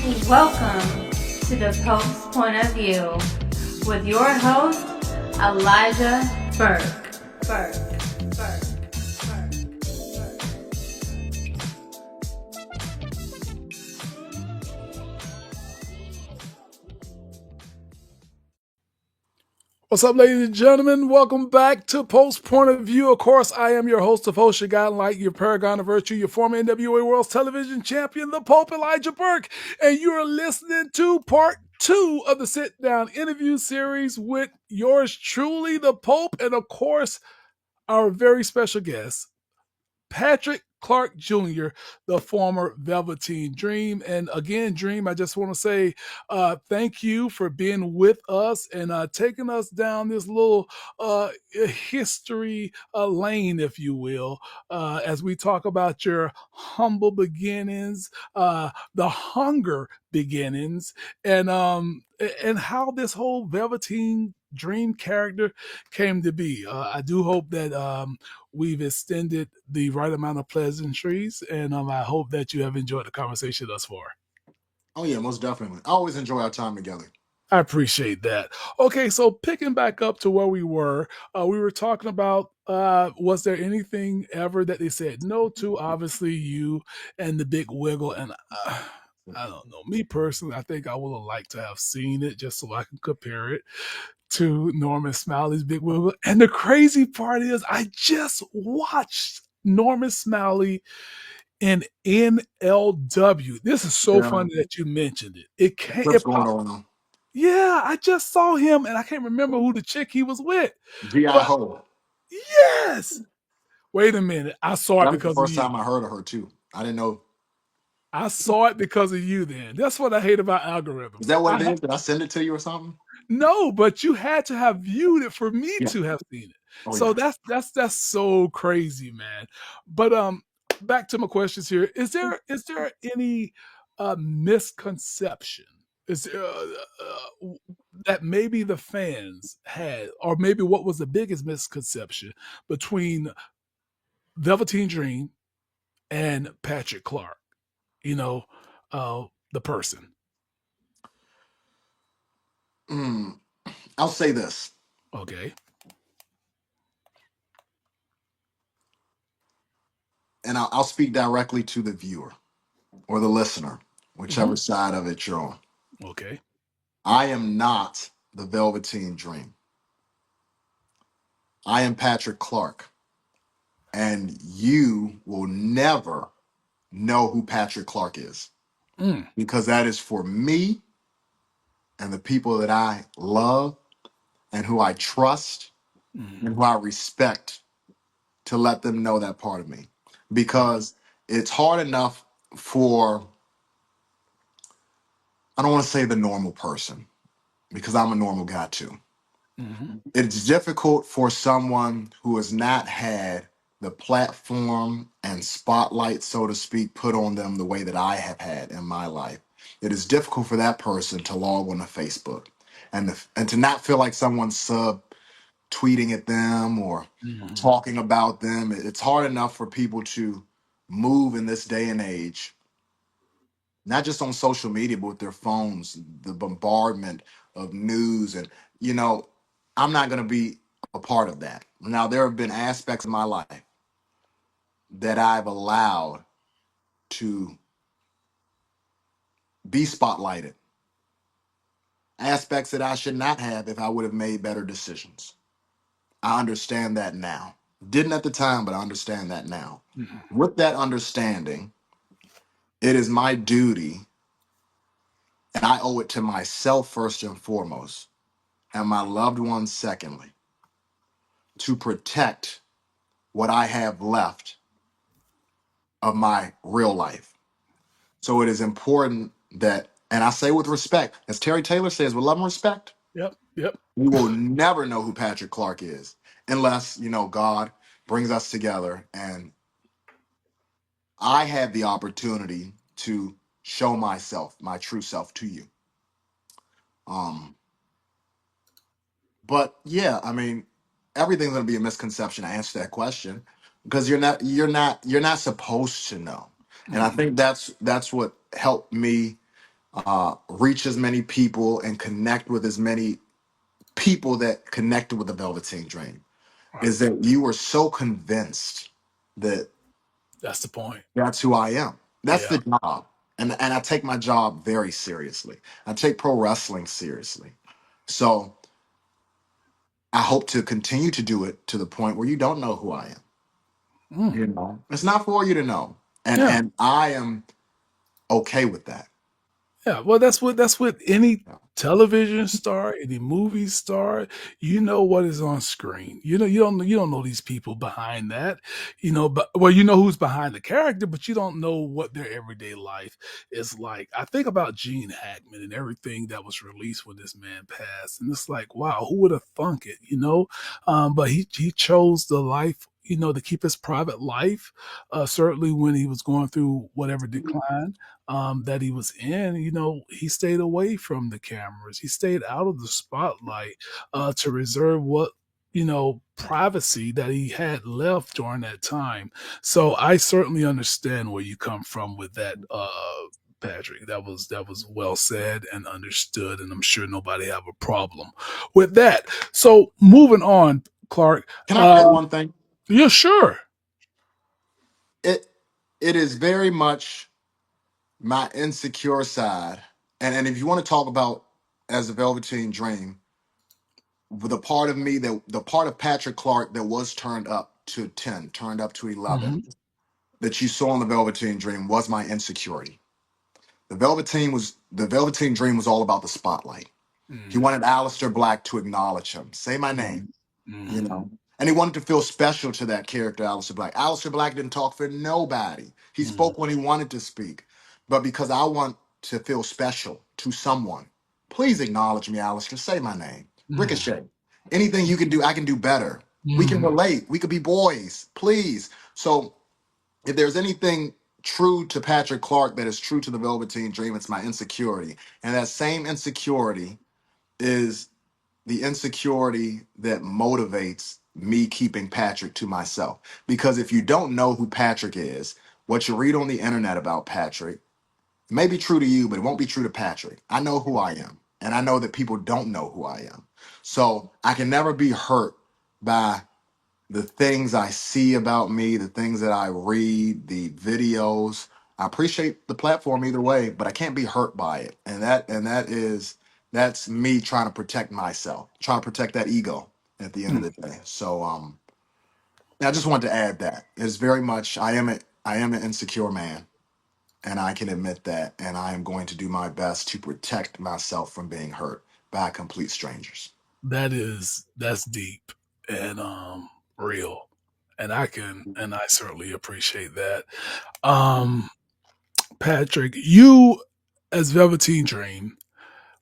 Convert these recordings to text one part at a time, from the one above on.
Welcome to the Pope's Point of View with your host, Elijah Burke. What's up, ladies and gentlemen? Welcome back to Post Point of View. Of course, I am your host of host, your guide, like your paragon of virtue, your former NWA World Television Champion, the Pope Elijah Burke, and you are listening to part 2 of the sit-down interview series with yours truly, the Pope, and of course, our very special guest, Patrick Clark Jr., the former Velveteen Dream. And again, Dream, I just want to say thank you for being with us and taking us down this little history lane, if you will, as we talk about your humble beginnings, the hunger beginnings, and how this whole Velveteen Dream character came to be. I do hope that we've extended the right amount of pleasantries, and I hope that you have enjoyed the conversation thus far. Oh yeah, most definitely. I always enjoy our time together. I appreciate that. Okay, so picking back up to where we were talking about was there anything ever that they said no to? Obviously, you and the Big Wiggle, and I don't know. Me personally, I think I would have liked to have seen it just so I can compare it to Norman Smiley's Big Wiggle. And the crazy part is, I just watched Norman Smiley in NLW. This is so Yeah, funny that you mentioned it. It the can't. clip's It going on. Yeah, I just saw him, and I can't remember who the chick he was with. G.I. But Ho. yes, wait a minute. I saw it That was the because of first you. time I heard of her too. I didn't know. I saw it because of you. Then that's what I hate about Is algorithms. that what it is? Did I send it to you or something? No, but you had to have viewed it for me Yeah. to have seen it. Oh So yeah. that's so crazy, man. But back to my questions here. Is there any misconception? Is there, that maybe the fans had, or maybe what was the biggest misconception between Velveteen Dream and Patrick Clark? You know, the person. Mm, I'll say this, Okay. and I'll speak directly to the viewer or the listener, Hmm. whichever side of it you're on. Okay. I am not the Velveteen Dream. I am Patrick Clark, and you will never know who Patrick Clark is Mm. because that is for me and the people that I love and who I trust Mm. and who I respect to let them know that part of me. Because it's hard enough for, I don't want to say the normal person, because I'm a normal guy too. Mm-hmm. It's difficult for someone who has not had the platform and spotlight, so to speak, put on them the way that I have had in my life. It is difficult for that person to log on to Facebook and to not feel like someone's sub tweeting at them or Mm-hmm. talking about them. It's hard enough for people to move in this day and age, not just on social media, but with their phones, the bombardment of news. And, you know, I'm not going to be a part of that. Now, there have been aspects of my life that I've allowed to be spotlighted, aspects that I should not have if I would have made better decisions. I understand that now. Didn't at the time, but I understand that now. Mm-hmm. With that understanding, it is my duty, and I owe it to myself first and foremost, and my loved ones secondly, to protect what I have left of my real life. So it is important that, and I say with respect, as Terry Taylor says, with love and respect, Yep. Yep. we will never know who Patrick Clark is unless, God brings us together and I had the opportunity to show myself, my true self to you. Um, but yeah, I mean, everything's gonna be a misconception to answer that question because you're not supposed to know. And I Mm-hmm. think that's what helped me reach as many people and connect with as many people that connected with the Velveteen Dream, Right. is that you were so convinced that That's the point. that's who I am. That's Yeah. the job. And I take my job very seriously. I take pro wrestling seriously. So I hope to continue to do it to the point where you don't know who I am. Mm. You know, it's not for you to know. Yeah. And I am okay with that. Yeah, well, that's what any Yeah. television star, any movie star, you know what is on screen. You know, you don't know these people behind that. You know, but well, you know who's behind the character, but you don't know what their everyday life is like. I think about Gene Hackman and everything that was released when this man passed, and it's like, wow, who would have thunk it? You know, but he chose the life. You know, to keep his private life, certainly when he was going through whatever decline that he was in, you know, he stayed away from the cameras. He stayed out of the spotlight to reserve what, you know, privacy that he had left during that time. So I certainly understand where you come from with that, Patrick. That was well said and understood, and I'm sure nobody have a problem with that. So moving on, Clark. Can I Uh, add one thing? yeah, sure. It it is very much my insecure side. And if you want to talk about as a Velveteen Dream, the part of me that the part of Patrick Clark that was turned up to 10, turned up to 11, Hmm. that you saw in the Velveteen Dream was my insecurity. The Velveteen Dream was all about the spotlight. He Hmm. wanted Aleister Black to acknowledge him, say my name, Hmm. you Hmm. know. And he wanted to feel special to that character, Aleister Black. Aleister Black didn't talk for nobody. He spoke when he wanted to speak. But because I want to feel special to someone, please acknowledge me, Aleister. Say my name. Hmm. Ricochet. Anything you can do, I can do better. We can Hmm. relate. We could be boys, please. So if there's anything true to Patrick Clark that is true to the Velveteen Dream, it's my insecurity. And that same insecurity is the insecurity that motivates me keeping Patrick to myself. Because if you don't know who Patrick is, what you read on the internet about Patrick may be true to you, but it won't be true to Patrick. I know who I am, and I know that people don't know who I am. So I can never be hurt by the things I see about me, the things that I read, the videos. I appreciate the platform either way, but I can't be hurt by it. That's me trying to protect myself, trying to protect that ego at the end of Hmm. the day. So I just wanted to add that. It's very much I am an insecure man, and I can admit that, and I am going to do my best to protect myself from being hurt by complete strangers. That's deep and real. And I certainly appreciate that. Um Patrick, you as Velveteen Dream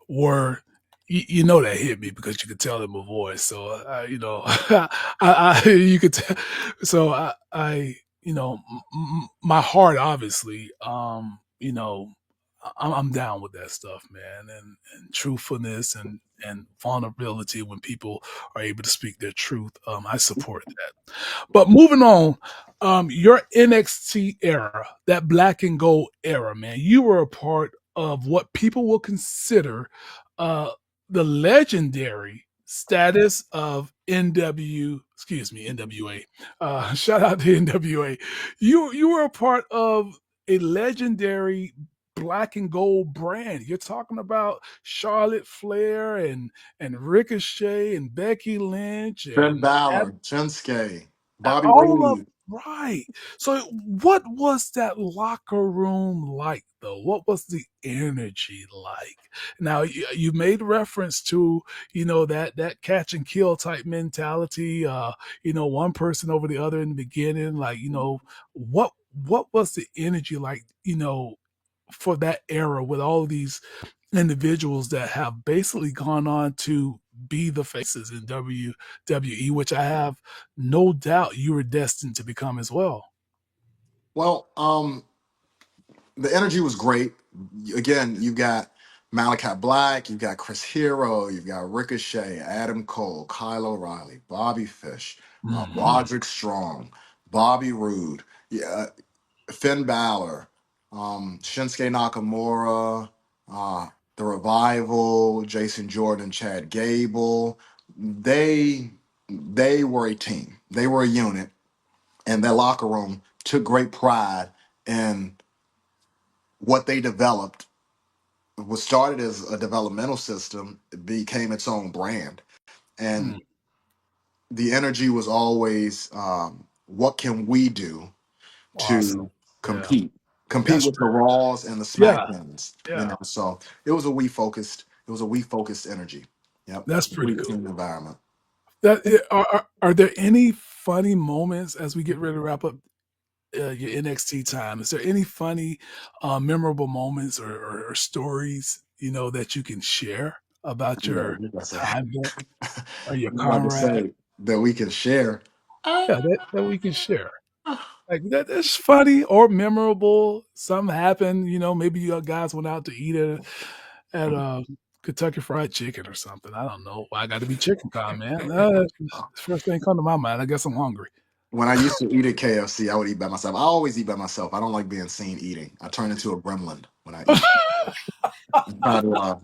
were you know that hit me because you could tell in my voice. So you know, you could tell. So you know, my heart obviously, you know, I'm down with that stuff, man, and truthfulness and vulnerability when people are able to speak their truth. I support that. But moving on, your NXT era, that black and gold era, man, you were a part of what people will consider uh, the legendary status of NWA. Shout out to NWA. You were a part of a legendary black and gold brand. You're talking about Charlotte Flair and Ricochet and Becky Lynch Finn and Balor, Shinsuke, Bobby all of Roode. right. So what was that locker room like though? What was the energy like? Now you made reference to, you know, that catch and kill type mentality, you know, one person over the other in the beginning, like, you know, what was the energy like, you know, for that era with all these individuals that have basically gone on to be the faces in WWE, which I have no doubt you were destined to become as well. Well, the energy was great. Again, you've got Malachi Black, you've got Chris Hero, you've got Ricochet, Adam Cole, Kyle O'Reilly, Bobby Fish, Hmm. Roderick Strong, Bobby Roode, yeah, Finn Balor, Shinsuke Nakamura, the Revival, Jason Jordan, Chad Gable, they they were a team. They were a unit, and their locker room took great pride in what they developed. It was started as a developmental system, it became its own brand, Mm, and the energy was always, what can we do awesome. to Yeah, compete that's with the true. Raws and the Yeah, SmackDowns, you yeah, know. So it was a we focused energy. Yep, that's pretty we cool. team environment. Are there any funny moments as we get ready to wrap up your NXT time? Is there any funny, memorable moments or stories that you can share about Yeah, your you about to say, time there or your you about to comrade? say that we can share. Yeah, that we can share. Like that's funny or memorable. Something happened. Maybe you guys went out to eat at Kentucky Fried Chicken or something. I don't know. Why I got to be chicken con, man. First thing come to my mind. I guess I'm hungry. When I used to eat at KFC, I would eat by myself. I always eat by myself. I don't like being seen eating. I turn into a gremlin when I eat. I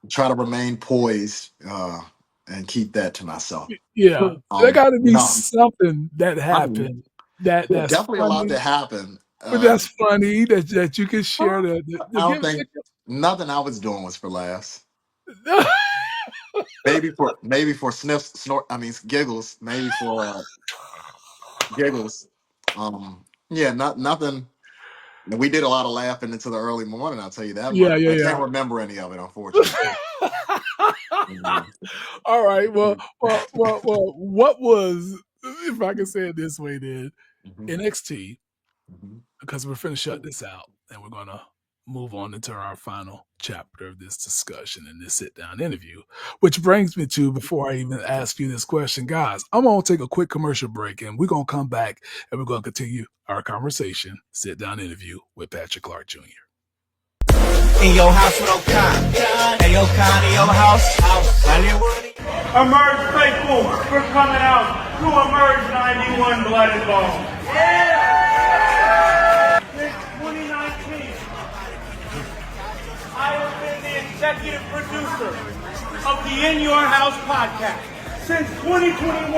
try to remain poised, and keep that to myself. Yeah, there got to be No, something that I mean, happened yeah, that's definitely a lot funny, that happened. but that's funny that you can share I to don't give. think nothing I was doing was for laughs. Maybe for sniffs, snort. I mean giggles. Maybe for giggles. Yeah, nothing. We did a lot of laughing into the early morning. I'll tell you that much. Yeah, I can't yeah, remember any of it, unfortunately. yeah. Mhm. All right. Well. What was, if I can say it this way, then Mhm. NXT, Mhm. because we're finna shut this out and we're gonna move on into our final chapter of this discussion and this sit down interview. Which brings me to, before I even ask you this question, guys, I'm gonna take a quick commercial break and we're gonna come back and we're gonna continue our conversation, sit down interview with Patrick Clark Jr. In your house with O'Con. Hey, O'Con, in your house. Hollywood. Emerge faithful, we're coming out to Emerge 91 Blood and Bone. Since 2019, I have been the executive producer of the In Your House podcast. Since 2021,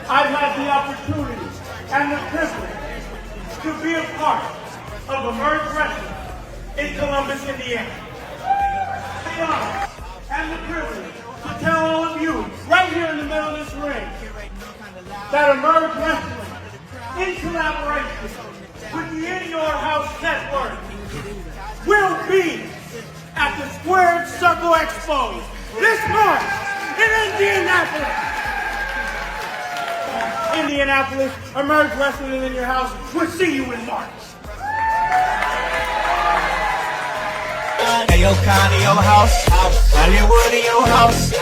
I've had the opportunity and the privilege to be a part of Emerge Wrestling in Columbus, Indiana. The honor and the privilege to tell all of you, right here in the middle of this ring, that Emerge Wrestling, in collaboration with the In Your House Network, will be at the Squared Circle Expo this March in Indianapolis. Indianapolis, Emerge Wrestling in your house. We'll see you in March. Hey, O'Con, in your house. Hollywood, in your house.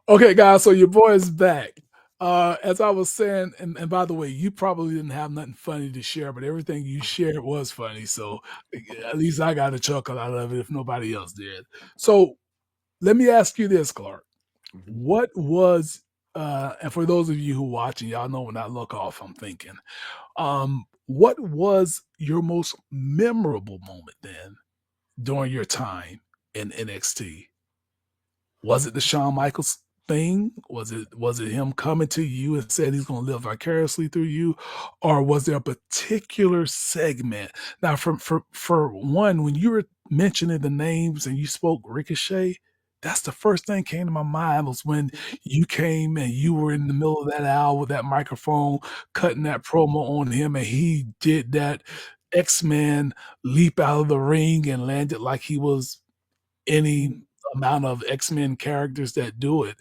Okay, guys, so your boy is back. As I was saying, and by the way, you probably didn't have nothing funny to share, but everything you shared was funny. So at least I got a chuckle out of it if nobody else did. So let me ask you this, Clark. Mhm. What was, and for those of you who watching, y'all know when I look off, I'm thinking, what was your most memorable moment then during your time in NXT? Was it the Shawn Michaels thing? Was it him coming to you and said he's going to live vicariously through you, or was there a particular segment? Now, for one, when you were mentioning the names and you spoke Ricochet, that's the first thing came to my mind was when you came and you were in the middle of that hour with that microphone, cutting that promo on him, and he did that X-Men leap out of the ring and landed like he was any amount of X-Men characters that do it.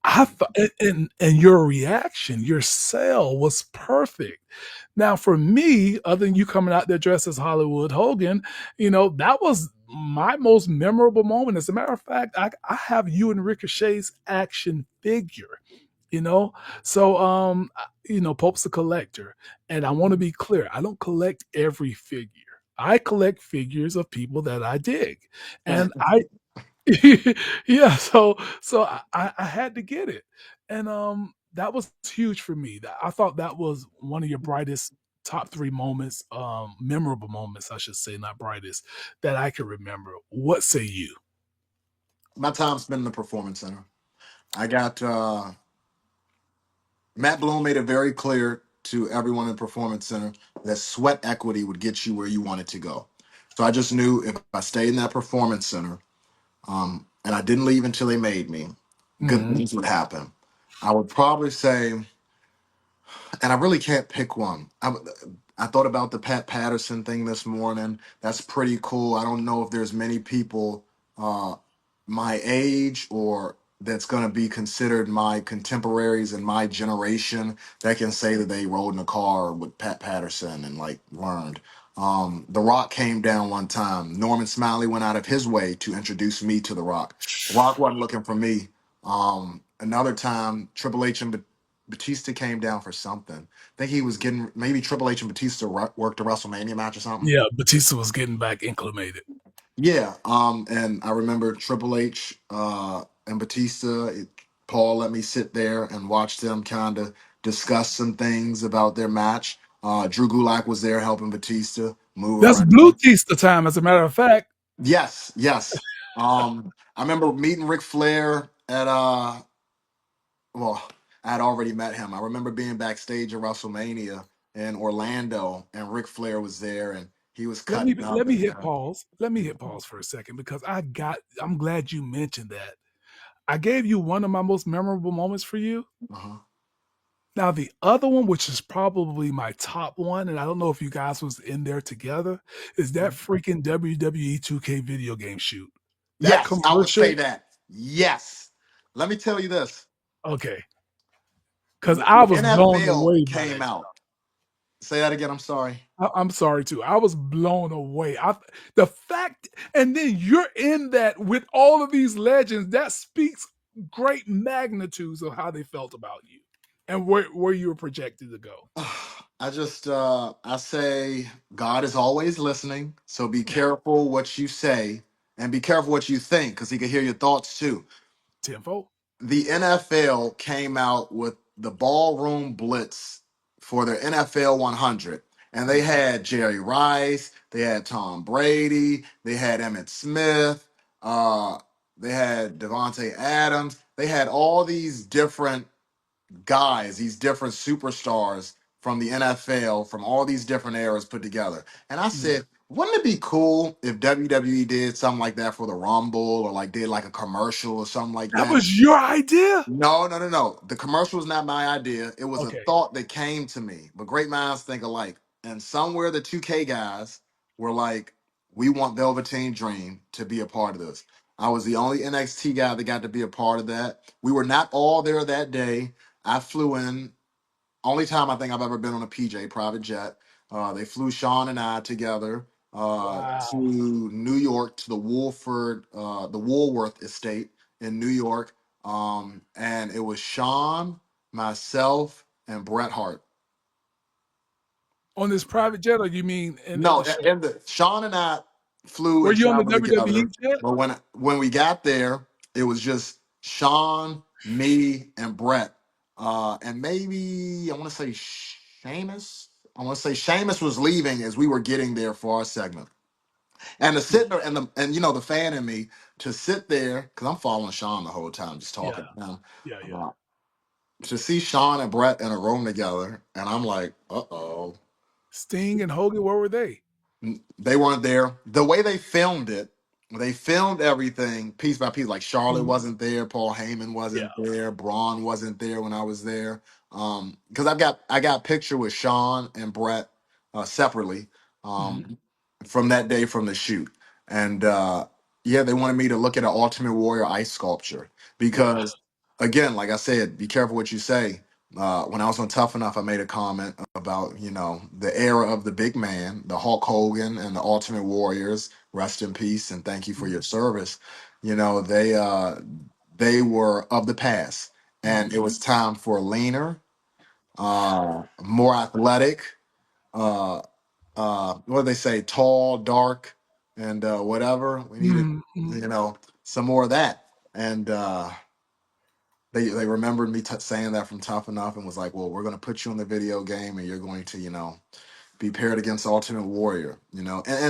I thought, and your reaction, your sell was perfect. Now, for me, other than you coming out there dressed as Hollywood Hogan, that was my most memorable moment. As a matter of fact, I have you and Ricochet's action figure. You know, so Pope's a collector, and I want to be clear. I don't collect every figure. I collect figures of people that I dig, and I yeah, so I had to get it, and that was huge for me. I thought that was one of your brightest. top 3 moments, memorable moments, I should say, not brightest, that I can remember. What say you? My time spent in the Performance Center. I got Matt Bloom made it very clear to everyone in the Performance Center that sweat equity would get you where you wanted to go. So I just knew if I stayed in that Performance Center, and I didn't leave until they made me, good Mhm. things would happen. I would probably say, and I really can't pick one. I thought about the Pat Patterson thing this morning. That's pretty cool. I don't know if there's many people uh, my age or that's going to be considered my contemporaries in my generation that can say that they rode in a car with Pat Patterson and like learned. The Rock came down one time. Norman Smiley went out of his way to introduce me to The Rock. The Rock wasn't looking for me. Another time, Triple H and Batista came down for something. I think he was getting maybe Triple H and Batista worked a WrestleMania match or something. Yeah, Batista was getting back acclimated. Yeah, and I remember Triple H and Batista. Paul let me sit there and watch them kind of discuss some things about their match. Drew Gulak was there helping Batista move That's around. Blue Tista time, as a matter of fact. Yes, yes. I remember meeting Ric Flair at well, I had already met him. I remember being backstage at WrestleMania in Orlando, and Ric Flair was there, and he was Let me cutting up let me and hit pause. Let me hit pause for a second because I'm glad you mentioned that. I gave you one of my most memorable moments for you. uh-huh. Now the other one, which is probably my top one, and I don't know if you guys was in there together, is that freaking WWE 2K video game shoot. That Yes, I would say commercial, that. Yes. Let me tell you this. okay, because When I the was blown NFL away by came that. out, say that again. I'm sorry. I'm sorry too. I was blown away. The fact, and then you're in that with all of these legends. That speaks great magnitudes of how they felt about you and where you were projected to go. I say God is always listening. So be Yeah, careful what you say and be careful what you think because he can hear your thoughts too. tenfold. The NFL came out with the Ballroom Blitz for their NFL 100. And they Mhm. had Jerry Rice, they had Tom Brady, they had Emmett Smith, uh, they had Devontae Adams. They had all these different guys, these different superstars from the NFL, from all these different eras put together. And I Mhm. said, wouldn't it be cool if WWE did something like that for the Rumble or like did like a commercial or something like That that? was your idea. No, no, no, no. The commercial was not my idea. It was a Okay, thought that came to me. But great minds think alike. And somewhere the 2K guys were like, we want Velveteen Dream to be a part of this. I was the only NXT guy that got to be a part of that. We were not all there that day. I flew in. Only time I think I've ever been on a PJ private jet. They flew Sean and I together to wow. New York to the Woolworth estate in New York, and it was Sean, myself, and Bret Hart. On this private jet, or you mean at No, the show? and the Sean and I flew Were and you on the traveled WWE together. jet? But when we got there, it was just Sean, me, and Brett. And maybe I want to say Sheamus. I want to say Sheamus was leaving as we were getting there for our segment. And to sit there and the fan in me to sit there because I'm following Sean the whole time, just Yeah, talking to him. yeah, yeah. Uh, to see Sean and Brett in a room together, and I'm like, uh-oh. Sting and Hogan, where were they? They weren't there. The way they filmed everything piece by piece. Like Charlotte Mhm. wasn't there, Paul Heyman Yeah. wasn't there, Braun wasn't there when I was there. Because I got a picture with Sean and Brett separately Mhm. um, from that day from the shoot, and yeah, they wanted me to look at an Ultimate Warrior ice sculpture Wow. because, again, like I said, be careful what you say. When I was on Tough Enough, I made a comment about the era of the big man, the Hulk Hogan and the Ultimate Warriors. Rest in peace and thank you for Mhm. your service. They were of the past, and it Mhm. was time for leaner, more athletic. Uh, what do they say? Tall, dark, and whatever. We needed, Mhm. Mhm. some more of that. And they remembered me saying that from Tough Enough and was like, well, we're going to put you in the video game and you're going to, be paired against Ultimate Warrior, and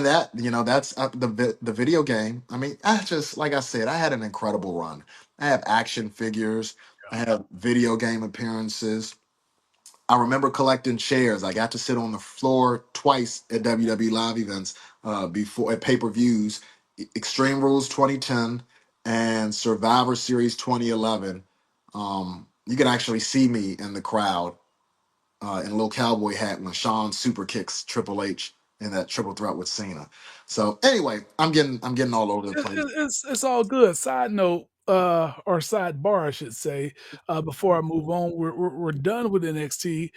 that, that's the video game. I mean, I just, like I said, I had an incredible run. I have action figures, I have video game appearances. I remember collecting chairs. I got to sit on the floor twice at WWE live events, before at pay-per-views, Extreme Rules 2010 and Survivor Series 2011. You can actually see me in the crowd, in a little cowboy hat when Shawn super kicks Triple H in that triple threat with Cena. So anyway, I'm getting all over the place. It's all good. Side note, or sidebar, I should say, before I move on, we're done with NXT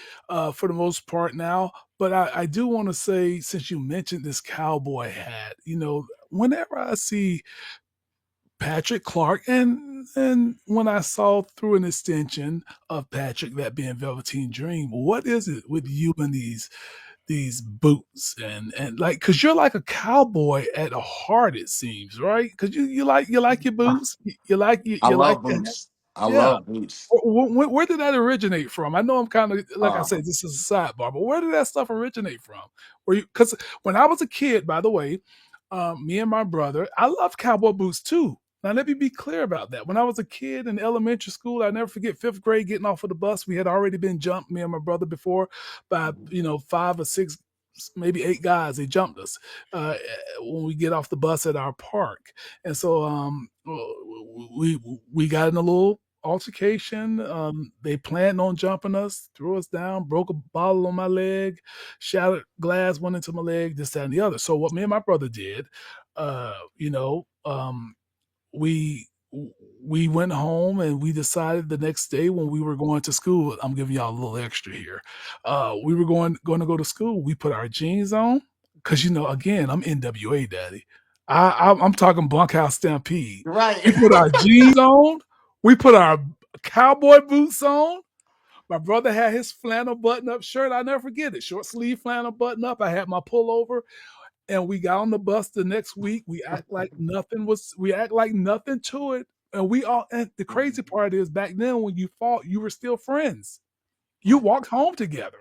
for the most part now. But I do want to say, since you mentioned this cowboy hat, whenever I see Patrick Clark, and when I saw through an extension of Patrick, that being Velveteen Dream, what is it with you and these boots and like, because you're like a cowboy at heart, it seems, right? Because you like your boots, I you like love your hat. boots. I Yeah. love boots. Where did that originate from? I know I'm kind of, like I Uh, said, this is a sidebar, but where did that stuff originate from? Where you, because when I was a kid, by the way, me and my brother, I love cowboy boots too. Now let me be clear about that. When I was a kid in elementary school, I never forget fifth grade getting off of the bus. We had already been jumped, me and my brother, before by 5 or 6, maybe 8 guys. They jumped us when we get off the bus at our park, and so we got in a little altercation. They planned on jumping us, threw us down, broke a bottle on my leg, shattered glass went into my leg, this, that, and the other. So what me and my brother did, uh, you know, um, we we went home and we decided the next day when we were going to school. I'm giving y'all a little extra here. We were going to go to school. We put our jeans on because again, I'm NWA daddy. I'm talking bunkhouse stampede. right. We put our jeans on. We put our cowboy boots on. My brother had his flannel button up shirt. I never forget it. Short sleeve flannel button up. I had my pullover, and we got on the bus the next week. We act like nothing to it. And the crazy part is, back then when you fought, you were still friends. You walked home together.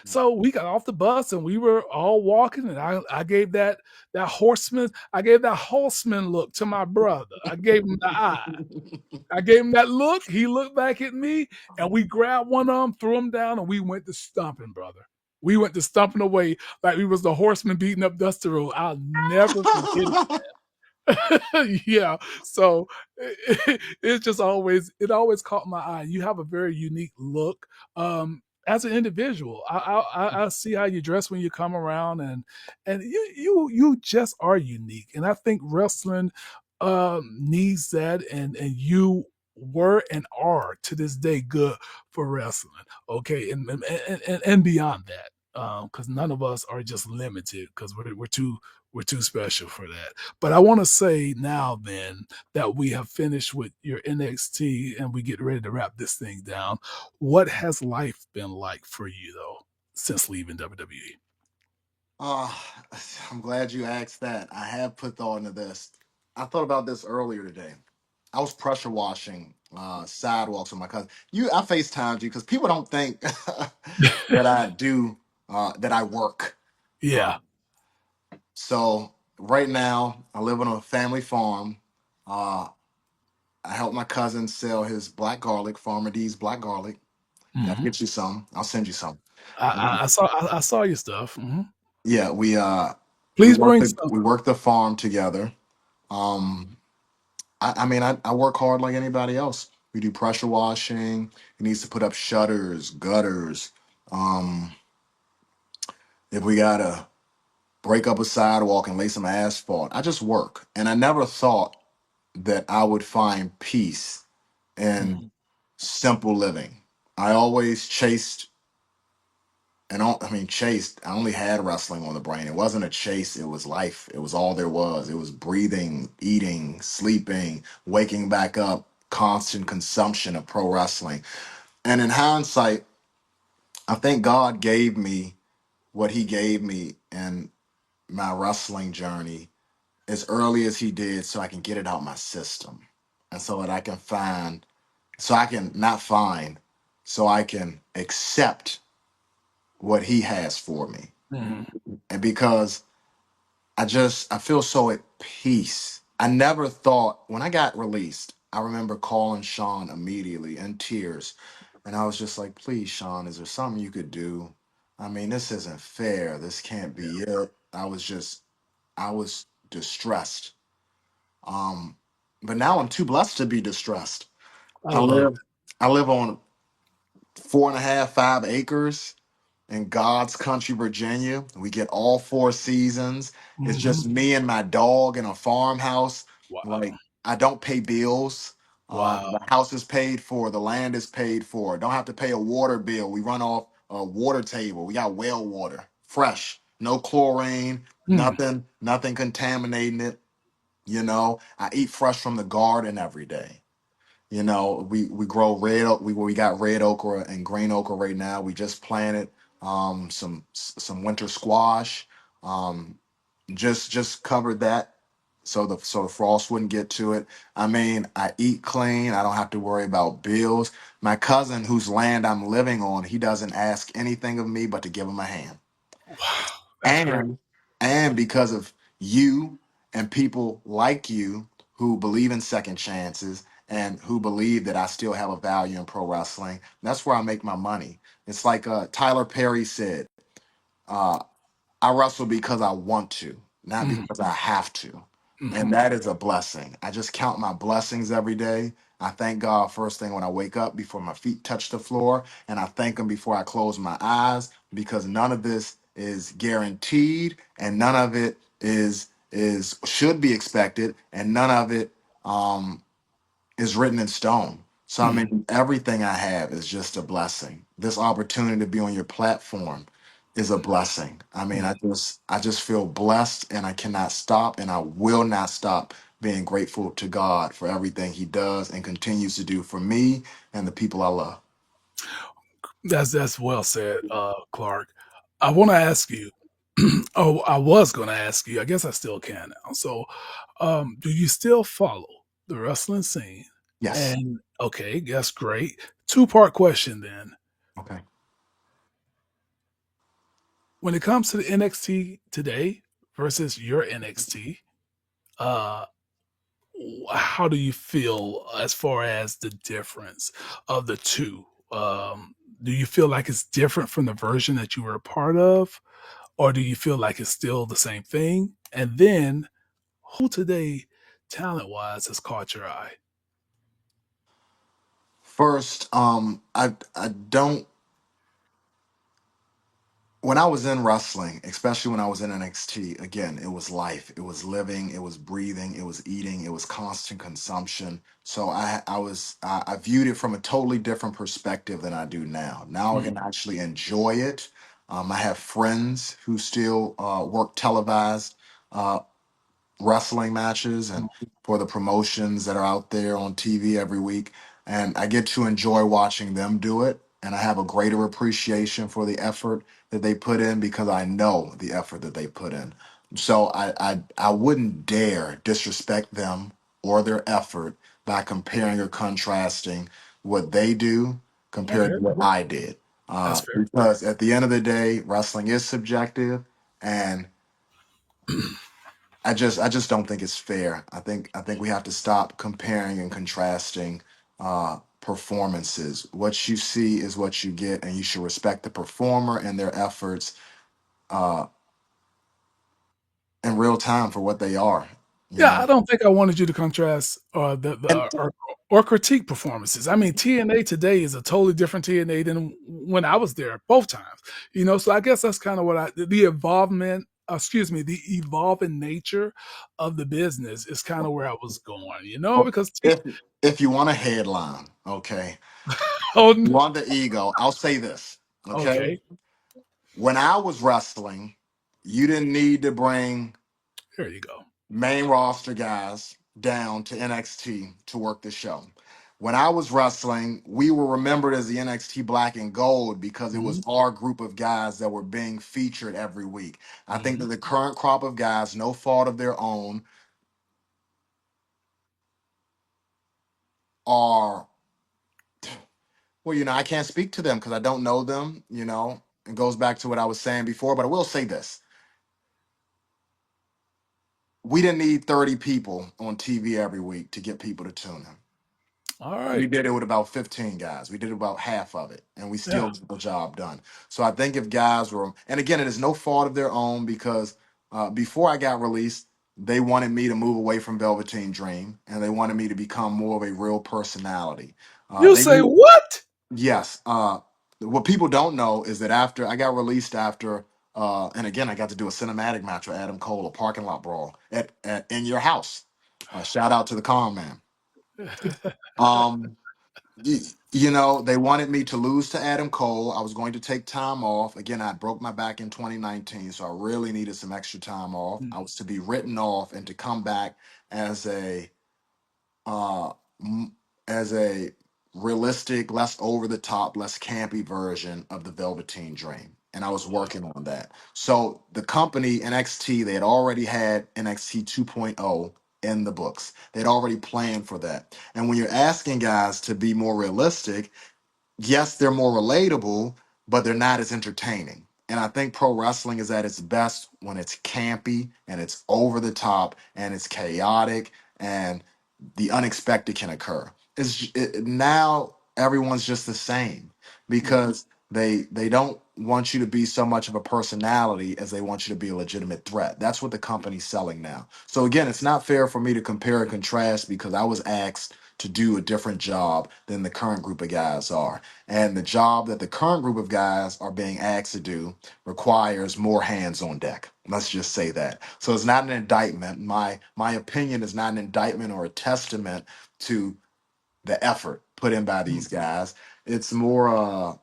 So we got off the bus and we were all walking, and I gave that horseman look to my brother. I gave him the eye. I gave him that look. He looked back at me, and we grabbed one of them, threw him down, and we went to stomping, brother. We went to stomping away like we was the horseman beating up Dusty Road. I'll never forget it. Yeah. So it always caught my eye. You have a very unique look. As an individual, I see how you dress when you come around, and you just are unique. And I think wrestling needs that, and you were and are to this day good for wrestling. Okay, and beyond that. Because none of us are just limited, because we're too special for that. But I want to say now then that we have finished with your NXT and we get ready to wrap this thing down. What has life been like for you though since leaving WWE? uh, I'm glad you asked that. I have put thought into this. I thought about this earlier today. I was pressure washing sidewalks with my cousin. I FaceTimed you because people don't think that I do, that I work. Yeah. Um, so right now, I live on a family farm. Uh, I help my cousin sell his black garlic, Farmer D's black garlic. Got to Hmm. get you some. I'll send you some. I, I, I saw I saw your stuff. Hmm. Yeah, we Please work bring the some. we work the farm together. Um, I mean, I work hard like anybody else. We do pressure washing. He needs to put up shutters, gutters. Um, if we gotta break up a sidewalk and lay some asphalt, I just work. And I never thought that I would find peace in Mhm. simple living. I always chased, chased. I only had wrestling on the brain. It wasn't a chase. It was life. It was all there was. It was breathing, eating, sleeping, waking back up, constant consumption of pro wrestling. And in hindsight, I think God gave me what He gave me in my wrestling journey as early as He did, so I can get it out my system, and so that I can so I can not find, so I can accept what He has for me. Mhm. And because I feel so at peace. I never thought when I got released, I remember calling Sean immediately in tears. And I was just like, please, Sean, is there something you could do? I mean, this isn't fair. This can't be it. I was distressed. Um, but now I'm too blessed to be distressed. I I love live I live on 4.5, 5 acres in God's country, Virginia. We get all 4 seasons. it. It's Mhm. just me and my dog in a farmhouse. Wow. Like I don't pay bills. Wow. The house is paid for. The land is paid for. Don't have to pay a water bill. We run off a water table. We got well water, fresh, no chlorine, Mm. nothing contaminating it. I eat fresh from the garden every day. We grow we got red okra and green okra right now. We just planted some winter squash. Um, just covered that so the frost wouldn't get to it. I mean, I eat clean. I don't have to worry about bills. My cousin, whose land I'm living on, he doesn't ask anything of me but to give him a hand. Wow. That's great. And because of you and people like you who believe in second chances and who believe that I still have a value in pro wrestling, that's where I make my money. It's like Tyler Perry said, uh, I wrestle because I want to, not Mhm. because I have to. And Mhm. that is a blessing. I just count my blessings every day. I thank God first thing when I wake up before my feet touch the floor. And I thank Him before I close my eyes because none of this is guaranteed and none of it is should be expected and none of it is written in stone. So I Mhm. mean, everything I have is just a blessing. This opportunity to be on your platform is a blessing. I mean, Mhm. I just feel blessed, and I cannot stop, and I will not stop being grateful to God for everything He does and continues to do for me and the people I love. That's well said, Clark. I want to ask you. Oh, I was going to ask you. I guess I still can now. So, do you still follow the wrestling scene? Yes. And okay, that's great. Two-part question then. Okay. When it comes to the NXT today versus your NXT, uh, how do you feel as far as the difference of the two? Do you feel like it's different from the version that you were a part of, or do you feel like it's still the same thing? And then, who today, talent wise, has caught your eye? First, I don't when I was in wrestling, especially when I was in NXT, again, it was life. It was living. It was breathing. It was eating. It was constant consumption. So I viewed it from a totally different perspective than I do now. Now I Mm, can actually enjoy it. I have friends who still work televised. Wrestling matches and for the promotions that are out there on TV every week. And I get to enjoy watching them do it. And I have a greater appreciation for the effort that they put in because I know the effort that they put in. So I wouldn't dare disrespect them or their effort by comparing or contrasting what they do compared okay, to what I did. that's fair. Because at the end of the day, wrestling is subjective, and I just don't think it's fair. I think we have to stop comparing and contrasting performances. What you see is what you get, and you should respect the performer and their efforts uh, in real time for what they are. You Yeah, I know, don't think I wanted you to contrast and or critique performances. I mean, TNA today is a totally different TNA than when I was there both times. So I guess that's kind of what the involvement. Excuse me, the evolving nature of the business is kind of where I was going. Because if if you want a headline, okay, oh, you want the ego, I'll say this, okay. okay, When I was wrestling, you didn't need to bring there you go. main roster guys down to NXT to work the show. When I was wrestling, we were remembered as the NXT Black and Gold because it was Hmm. our group of guys that were being featured every week. I think Hmm. that the current crop of guys, no fault of their own, are, well, I can't speak to them because I don't know them. it goes back to what I was saying before, but I will say this. We didn't need 30 people on TV every week to get people to tune in. All We right. did it with about 15 guys. We did about half of it, and we Yeah. still got the job done. So I think if guys were, and again, it is no fault of their own because before I got released, they wanted me to move away from Velveteen Dream, and they wanted me to become more of a real personality. You They say knew, what? yes. What people don't know is that after I got released, and again, I got to do a cinematic match with Adam Cole, a parking lot brawl at in your house. Shout out to the con man. Um, y- they wanted me to lose to Adam Cole. I was going to take time off. Again, I broke my back in 2019, so I really needed some extra time off. I was to be written off and to come back as uh m- a realistic, less over the top, less campy version of the Velveteen Dream. And I was working on that. So the company NXT, they had already had NXT 2.0 in the books. They'd already planned for that. And when you're asking guys to be more realistic, yes, they're more relatable, but they're not as entertaining. And I think pro wrestling is at its best when it's campy and it's over the top and it's chaotic and the unexpected can occur. Now everyone's just the same because they don't want you to be so much of a personality as they want you to be a legitimate threat. That's what the company's selling now. So again, it's not fair for me to compare and contrast because I was asked to do a different job than the current group of guys are. And the job that the current group of guys are being asked to do requires more hands on deck. Let's just say that. So it's not an indictment. My opinion is not an indictment or a testament to the effort put in by these guys. It's more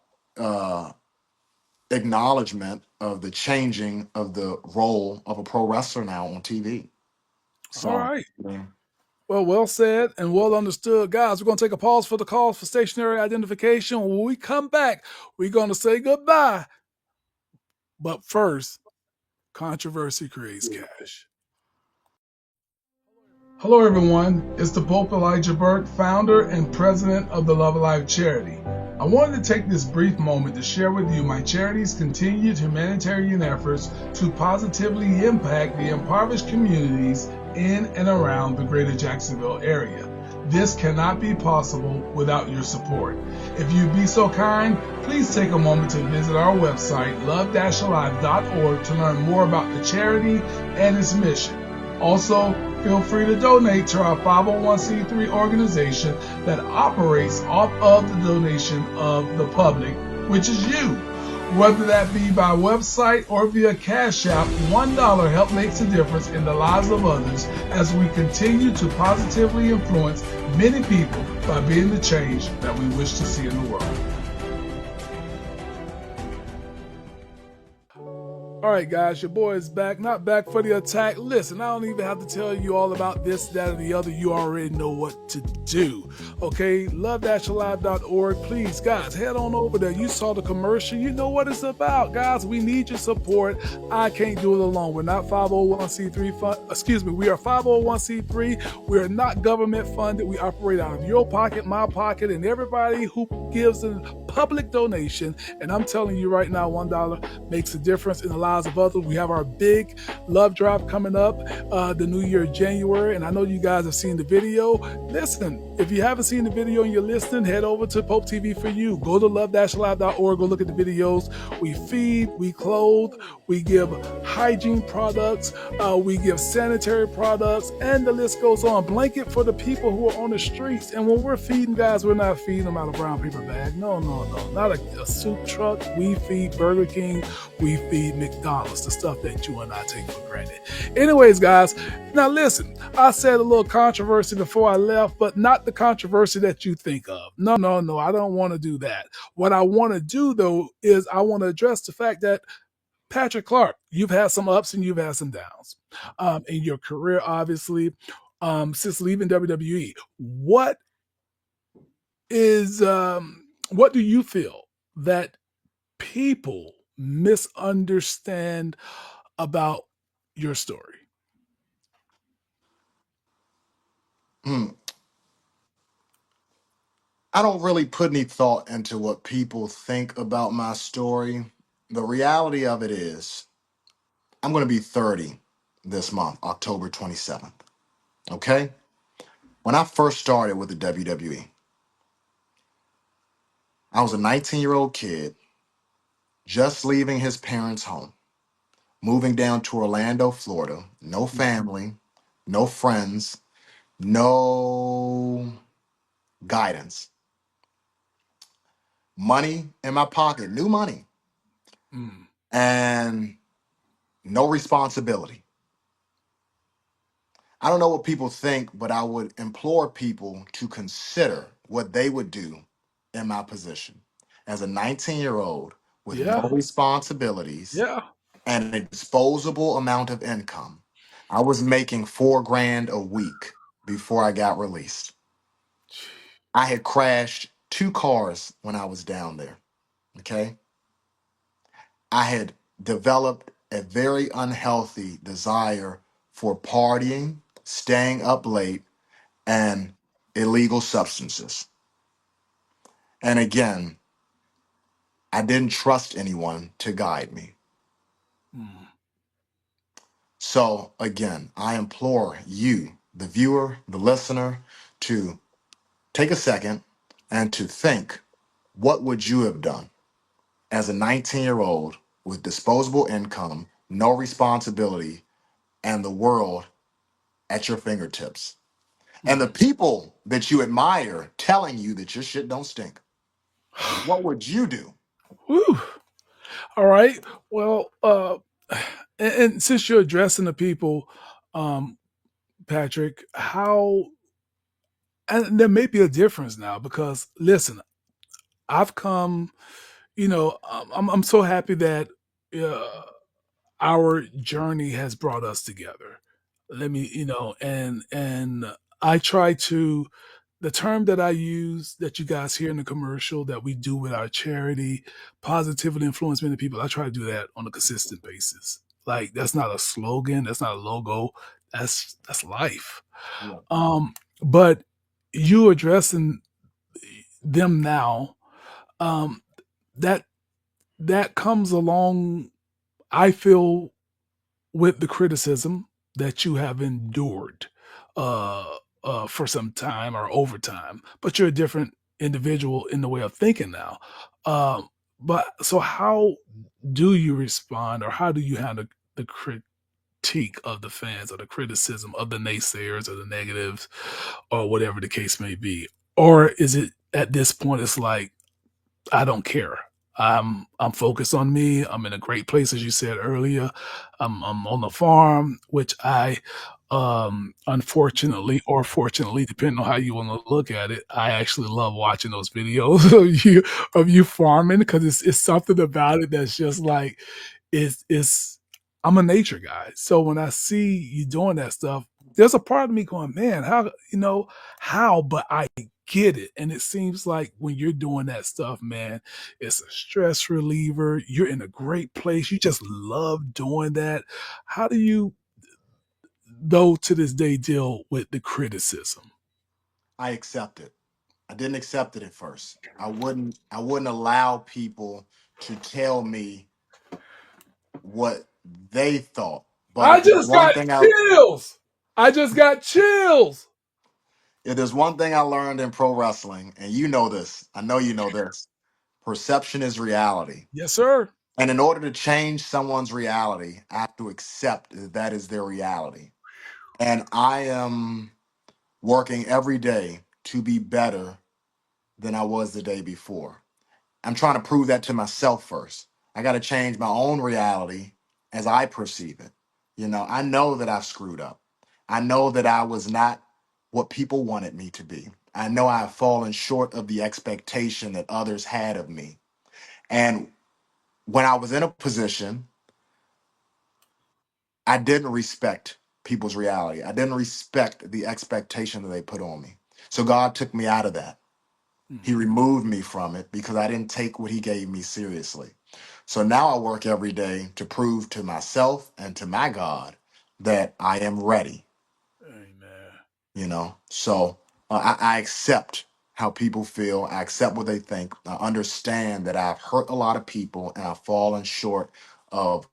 acknowledgement of the changing of the role of a pro wrestler now on TV. All So right. yeah. Well said and well understood. Guys, we're going to take a pause for the call for stationary identification. When we come back, we're going to say goodbye. But first, controversy creates cash. Hello, everyone. It's the Pope Elijah Burke, founder and president of the Love Alive charity. I wanted to take this brief moment to share with you my charity's continued humanitarian efforts to positively impact the impoverished communities in and around the greater Jacksonville area. This cannot be possible without your support. If you'd be so kind, please take a moment to visit our website, love-alive.org, to learn more about the charity and its mission. Also, feel free to donate to our 501c3 organization that operates off of the donation of the public, which is you. Whether that be by website or via Cash App, $1 help makes a difference in the lives of others as we continue to positively influence many people by being the change that we wish to see in the world. All right, guys, your boy is back. Not back for the attack. Listen, I don't even have to tell you all about this, that, and the other. You already know what to do. Okay, love-alive.org. Please, guys, head on over there. You saw the commercial. You know what it's about, guys. We need your support. I can't do it alone. We're not 501c3 we are 501c3. We are not government funded. We operate out of your pocket, my pocket, and everybody who gives a public donation. And I'm telling you right now, $1 makes a difference in the lives of others. We have our big love drive coming up the new year, January, and I know you guys have seen the video. Listen, if you haven't seen the video and you're listening, head over to Pope TV for you. Go to love-alive.org, go look at the videos. We feed, we clothe, we give hygiene products, we give sanitary products, and the list goes on. Blanket for the people who are on the streets. And when we're feeding guys, we're not feeding them out of brown paper bag. No, not a soup truck. We feed Burger King, we feed McDonald's, the stuff that you and I take for granted. Anyways, guys, now listen, I said a little controversy before I left, but not the controversy that you think of. No, I don't want to do that. What I want to do, though, is I want to address the fact that Patrick Clark, you've had some ups and you've had some downs in your career, obviously, since leaving WWE. What do you feel that people misunderstand about your story? I don't really put any thought into what people think about my story The reality of it is, I'm going to be 30 this month, October 27th. Okay? When I first started with the WWE, I was a 19-year-old kid just leaving his parents' home, moving down to Orlando, Florida. No family, no friends, no guidance. Money in my pocket, new money, Mm. and no responsibility. I don't know what people think, but I would implore people to consider what they would do in my position as a 19-year-old with no Yeah. responsibilities Yeah. and a disposable amount of income. I was making 4 grand a week before I got released. I had crashed 2 cars when I was down there. Okay. I had developed a very unhealthy desire for partying, staying up late, and illegal substances. And again, I didn't trust anyone to guide me. Mm. So again, I implore you, the viewer, the listener, to take a second and to think, what would you have done as a 19-year-old with disposable income, no responsibility, and the world at your fingertips? And the Mm. people that you admire telling you that your shit don't stink. What would you do? Whew. All right. Well, and since you're addressing the people, um, Patrick, how and there may be a difference now because listen, I've come. I'm so happy that uh, our journey has brought us together. Let me, and I try to the term that I use that you guys hear in the commercial that we do with our charity, positively influence many people. I try to do that on a consistent basis. Like that's not a slogan, that's not a logo, that's life. Yeah. But you addressing them now, um, that that comes along, I feel, with the criticism that you have endured uh, for some time or over time, but you're a different individual in the way of thinking now. But so, how do you respond, or how do you handle the critique of the fans, or the criticism of the naysayers, or the negatives, or whatever the case may be? Or is it at this point, it's like, I don't care. I'm focused on me. I'm in a great place, as you said earlier. I'm on the farm, which I unfortunately or fortunately, depending on how you want to look at it, I actually love watching those videos of you farming because it's something about it that's just like it's I'm a nature guy. So when I see you doing that stuff, there's a part of me going, man, how, but I get it. And it seems like when you're doing that stuff, man, it's a stress reliever. You're in a great place. You just love doing that. How do you, though, to this day, deal with the criticism? I accept it. I didn't accept it at first. I wouldn't allow people to tell me what they thought. But I if there's just one got thing I chills. I just got chills. if there's one thing I learned in pro wrestling, and you know this, I know you know this, perception is reality. Yes, sir. And in order to change someone's reality, I have to accept that that is their reality. And I am working every day to be better than I was the day before. I'm trying to prove that to myself first. I got to change my own reality as I perceive it. I know that I've screwed up. I know that I was not what people wanted me to be. I know I've fallen short of the expectation that others had of me. And when I was in a position, I didn't respect people's reality. I didn't respect the expectation that they put on me. So God took me out of that. He Mm. removed me from it because I didn't take what he gave me seriously. So now I work every day to prove to myself and to my God that I am ready, Amen. So I accept. how people feel. I accept what they think. I understand that I've hurt a lot of people and I've fallen short of,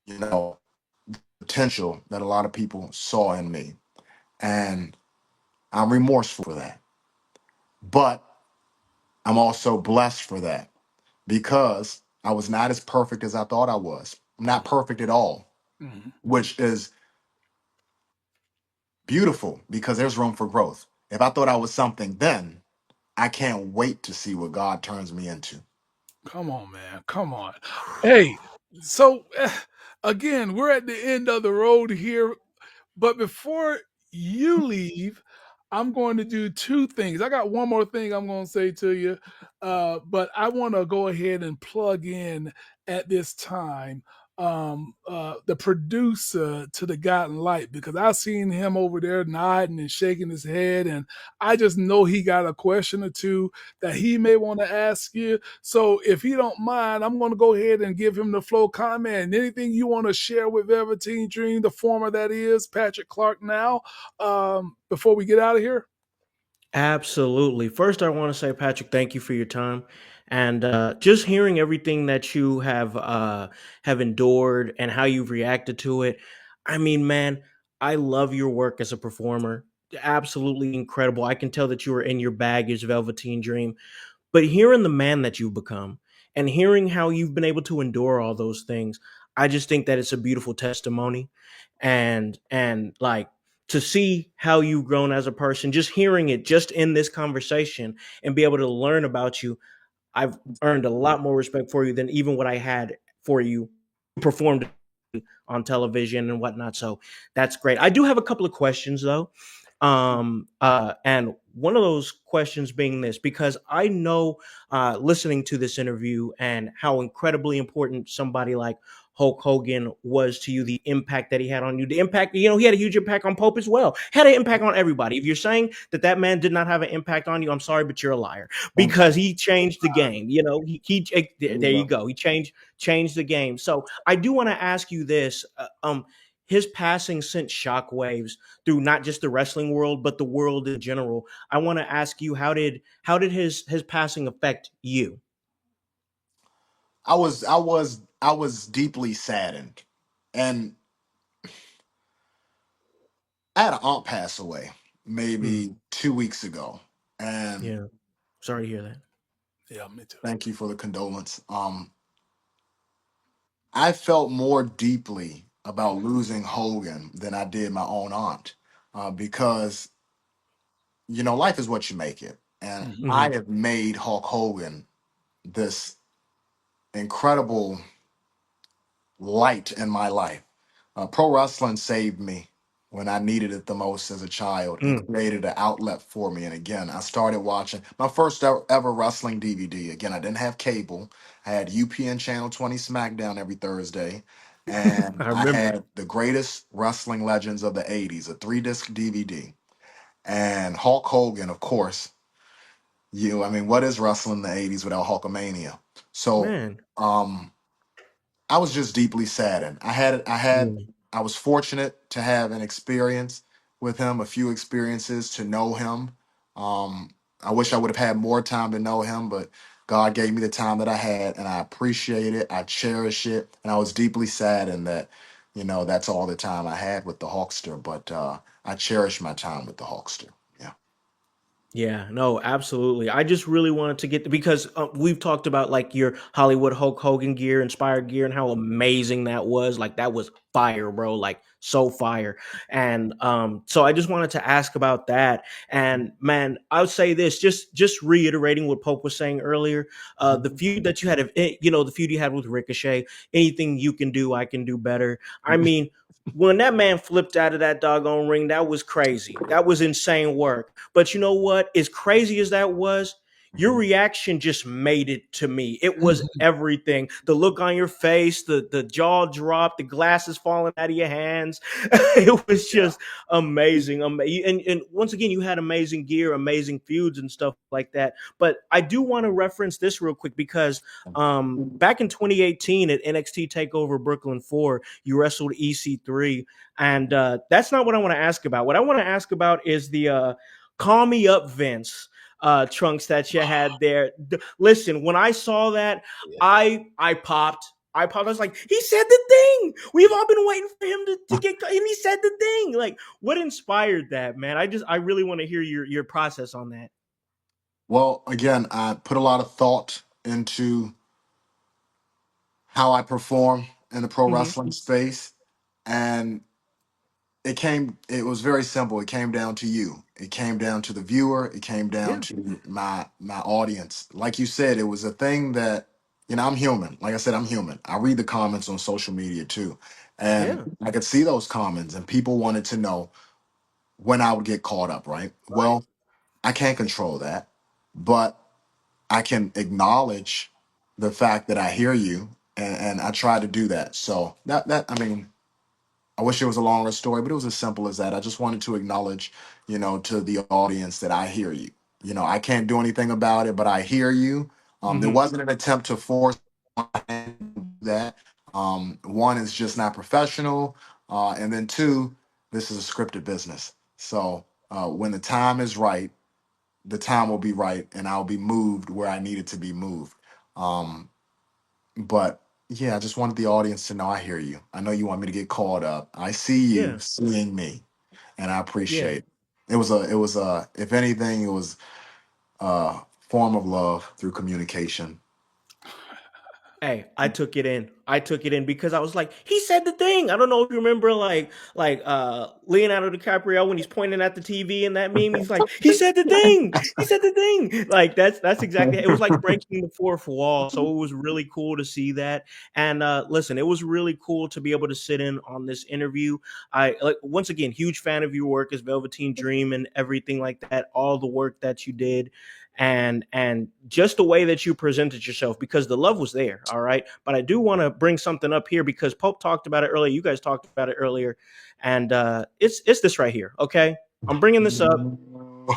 you know, potential that a lot of people saw in me. And I'm remorseful for that. But I'm also blessed for that because I was not as perfect as I thought I was. I'm not perfect at all, Mhm. which is beautiful because there's room for growth. If I thought I was something then, I can't wait to see what God turns me into. Come on, man. Come on. Hey, so again, we're at the end of the road here. But before you leave, I'm going to do two things. I got one more thing I'm going to say to you, but I want to go ahead and plug in at this time the producer to the Gotten Light because I seen him over there nodding and shaking his head, and I just know he got a question or two that he may want to ask you. So if he don't mind, I'm going to go ahead and give him the flow comment. Anything you want to share with Velveteen Dream, the former that is Patrick Clark now, before we get out of here? Absolutely. First, I want to say, Patrick, thank you for your time, and just hearing everything that you have endured and how you've reacted to it. I mean, man, I love your work as a performer. Absolutely incredible. I can tell that you are in your bag as Velveteen Dream. But hearing the man that you've become and hearing how you've been able to endure all those things, I just think that it's a beautiful testimony. And like to see how you've grown as a person, just hearing it just in this conversation and be able to learn about you, I've earned a lot more respect for you than even what I had for you performed on television and whatnot. So that's great. I do have a couple of questions though. And one of those questions being this, because I know listening to this interview and how incredibly important somebody like Hulk Hogan was to you, the impact that he had on you, the impact, he had a huge impact on Pope as well, had an impact on everybody. If you're saying that that man did not have an impact on you, I'm sorry, but you're a liar Thank because he changed the game. There you you. go. He changed the game. So I do want to ask you this. His passing sent shockwaves through not just the wrestling world, but the world in general. I want to ask you, how did his passing affect you? I was deeply saddened. And I had an aunt pass away Mm, maybe 2 weeks ago. And yeah, sorry to hear that. Yeah, me too. thank you for the condolence. I felt more deeply about losing Hogan than I did my own aunt. Because life is what you make it. And Mhm. Hmm. I have made Hulk Hogan this incredible light in my life. Pro wrestling saved me when I needed it the most as a child and Mm. created an outlet for me. And again, I started watching my first ever wrestling DVD. Again, I didn't have cable. I had UPN Channel 20 SmackDown every Thursday. And I I remember. had the greatest wrestling legends of the 80s, a 3-disc DVD. And Hulk Hogan, of course, I mean, what is wrestling in the 80s without Hulkamania? So, Man. I was just deeply saddened. Mm. I was fortunate to have an experience with him, a few experiences to know him. Um, I wish I would have had more time to know him, but God gave me the time that I had, and I appreciate it. I cherish it, and I was deeply saddened that, that's all the time I had with the Hulkster. But I cherish my time with the Hulkster. Yeah. Yeah, no, absolutely. I just really wanted to get because we've talked about like your Hollywood Hulk Hogan gear, inspired gear, and how amazing that was. Like that was fire, bro. Like so fire. And so I just wanted to ask about that. And man, I would say this, just reiterating what Pope was saying earlier. The feud that you had, the feud you had with Ricochet. Anything you can do, I can do better. I mean, when that man flipped out of that doggone ring, that was crazy. That was insane work. But you know what? As crazy as that was, your reaction just made it to me. It was everything. The look on your face, the jaw drop, the glasses falling out of your hands. It was Yeah. just amazing. And once again, you had amazing gear, amazing feuds and stuff like that. But I do want to reference this real quick because back in 2018 at NXT Takeover Brooklyn 4, you wrestled EC3. And that's not what I want to ask about. What I want to ask about is the call me up, Vince. trunks that you had there. Listen, when I saw that, I popped. I popped. I was like, he said the thing. We've all been waiting for him to get, and he said the thing. Like, what inspired that, man? I really want to hear your process on that. Well, again, I put a lot of thought into how I perform in the pro Hmm. wrestling space. And it was very simple. It came down to you. It came down to the viewer. It came down Yeah, to my audience. Like you said, it was a thing that, I'm human. Like I said, I'm human. I read the comments on social media too. yeah, And I could see those comments, and people wanted to know when I would get caught up, right? Well, I can't control that, but I can acknowledge the fact that I hear you, and I try to do that. So I mean, I wish it was a longer story, but it was as simple as that. I just wanted to acknowledge, to the audience that I hear you. I can't do anything about it, but I hear you. There hmm, wasn't an attempt to force that. One is just not professional, and then two, this is a scripted business. So when the time is right, the time will be right, and I'll be moved where I needed to be moved. Um, but yeah, I just wanted the audience to know I hear you. I know you want me to get caught up. I see you yeah, seeing me, and I yeah. appreciate it. It was if anything, it was a form of love through communication. Hey, I took it in. I took it in because I was like, he said the thing. I don't know if you remember like Leonardo DiCaprio when he's pointing at the TV in that meme. He's like, he said the thing. He said the thing. Like that's exactly it was like breaking the fourth wall. So it was really cool to see that. And listen, it was really cool to be able to sit in on this interview. I like once again, huge fan of your work as Velveteen Dream and everything like that, all the work that you did and just the way that you presented yourself because the love was there, all right. But I do want to bring something up here because Pope talked about it earlier, you guys talked about it earlier, and it's this right here. Okay, I'm bringing this up.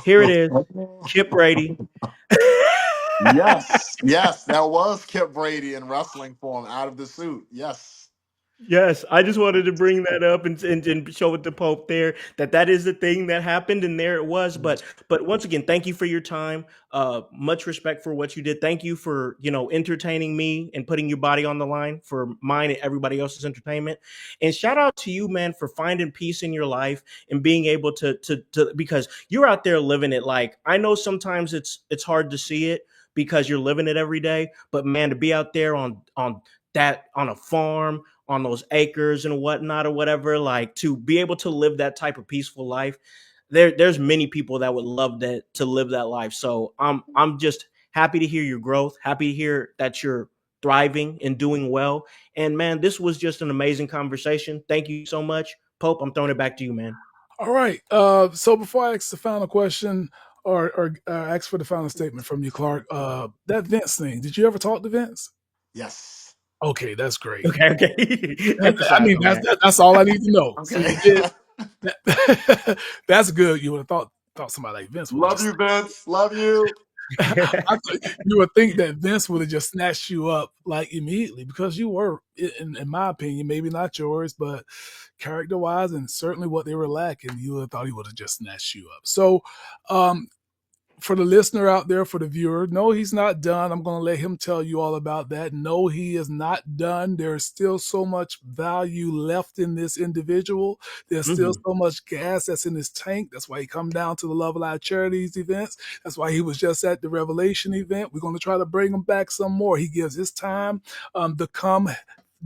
Here it is. Kip Brady. Yes, yes, that was Kip Brady in wrestling form, out of the suit. Yes. Yes, I just wanted to bring that up and show it to Pope there that is the thing that happened and there it was. But once again, thank you for your time. Much respect for what you did. Thank you for entertaining me and putting your body on the line for mine and everybody else's entertainment. And shout out to you, man, for finding peace in your life and being able to because you're out there living it. Like I know sometimes it's hard to see it because you're living it every day. But man, to be out there on a farm on those acres and whatnot or whatever, like to be able to live that type of peaceful life. There's many people that would love that to live that life. So I'm just happy to hear your growth, happy to hear that you're thriving and doing well. And man, this was just an amazing conversation. Thank you so much. Pope, I'm throwing it back to you, man. All right. So before I ask the final question or ask for the final statement from you, Clark, that Vince thing, did you ever talk to Vince? Yes. Okay, that's great. Okay, okay. I Emphasize mean, on that. that's all I need to know. So Okay. you did. That, that's good. You would have thought somebody like Vince would have Love just. you, Vince. Love you. You would think that Vince would have just snatched you up like immediately because you were, in my opinion, maybe not yours, but character wise and certainly what they were lacking, you would have thought he would have just snatched you up. So, um, for the listener out there, for the viewer, no, he's not done. I'm going to let him tell you all about that. No, he is not done. There's still so much value left in this individual. There's still Mhm. so much gas that's in his tank. That's why he come down to the Love Alive Charities events. That's why he was just at the Revelation event. We're going to try to bring him back some more. He gives his time to come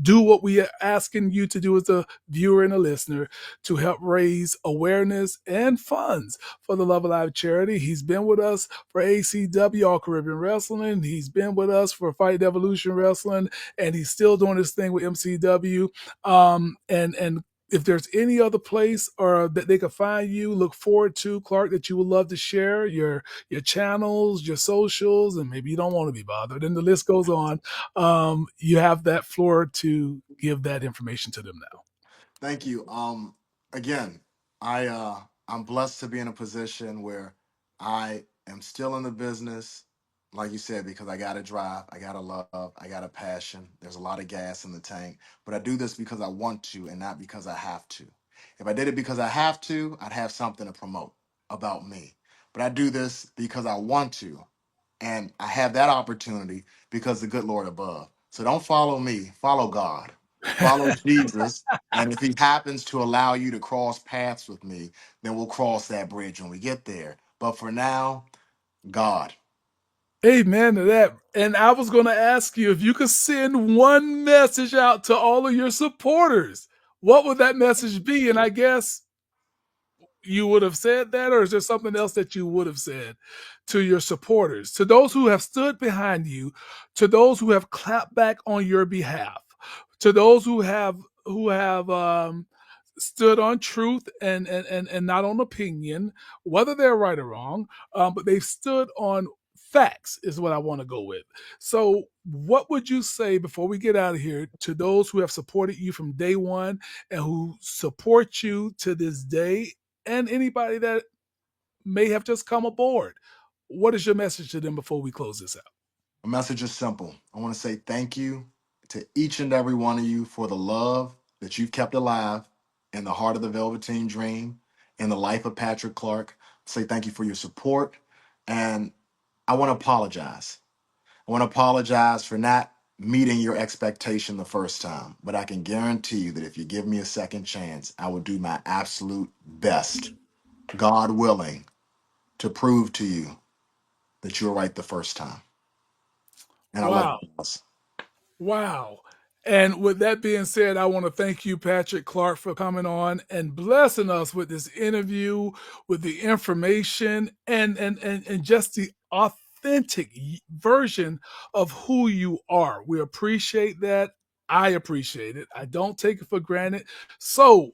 do what we are asking you to do as a viewer and a listener to help raise awareness and funds for the Love Alive charity. He's been with us for ACW, All Caribbean Wrestling. He's been with us for Fight Evolution Wrestling, and he's still doing his thing with MCW. And if there's any other place or that they could find you, look forward to, Clark, that you would love to share your channels, your socials, and maybe you don't want to be bothered, and the list goes on. You have that floor to give that information to them now. Thank you. Again, I'm blessed to be in a position where I am still in the business, like you said, because I got to drive, I got to love, I got a passion. There's a lot of gas in the tank, but I do this because I want to and not because I have to. If I did it because I have to, I'd have something to promote about me. but I do this because I want to. And I have that opportunity because the good Lord above. So don't follow me, follow God. Follow Jesus. And if he happens to allow you to cross paths with me, then we'll cross that bridge when we get there. But for now, God. Amen to that. And I was going to ask you if you could send one message out to all of your supporters, what would that message be? And I guess you would have said that, or is there something else that you would have said to your supporters, to those who have stood behind you, to those who have clapped back on your behalf, to those who have stood on truth and not on opinion, whether they're right or wrong, but they've stood on facts is what I want to go with. So what would you say before we get out of here to those who have supported you from day one and who support you to this day, and anybody that may have just come aboard? What is your message to them before we close this out? My message is simple. I want to say thank you to each and every one of you for the love that you've kept alive in the heart of the Velveteen Dream, in the life of Patrick Clark. Say thank you for your support. And I want to apologize. I want to apologize for not meeting your expectation the first time. But I can guarantee you that if you give me a second chance, I will do my absolute best, God willing, to prove to you that you were right the first time. And I love Wow. you guys. Wow. And with that being said, I want to thank you, Patrick Clark, for coming on and blessing us with this interview, with the information and just the authentic version of who you are. We appreciate that. I appreciate it. I don't take it for granted. So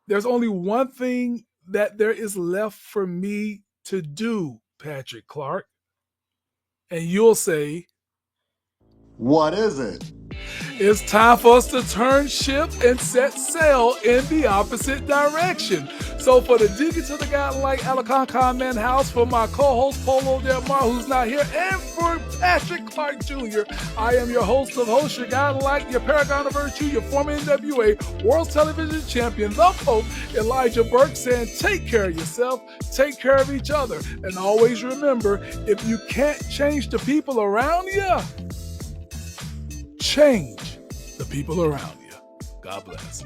there's only one thing that there is left for me to do, Patrick Clark. And you'll say, What is it? it's time for us to turn ship and set sail in the opposite direction. So for the Diggy to the guy like Alakan Man House, for my co-host Polo Del Mar, who's not here, and for Patrick Clark Jr., I am your host of hosts, your guy like, your paragon of virtue, your former NWA World Television Champion, the Pope, Elijah Burke, saying take care of yourself, take care of each other, and always remember, if you can't change the people around you, change the people around you. God bless.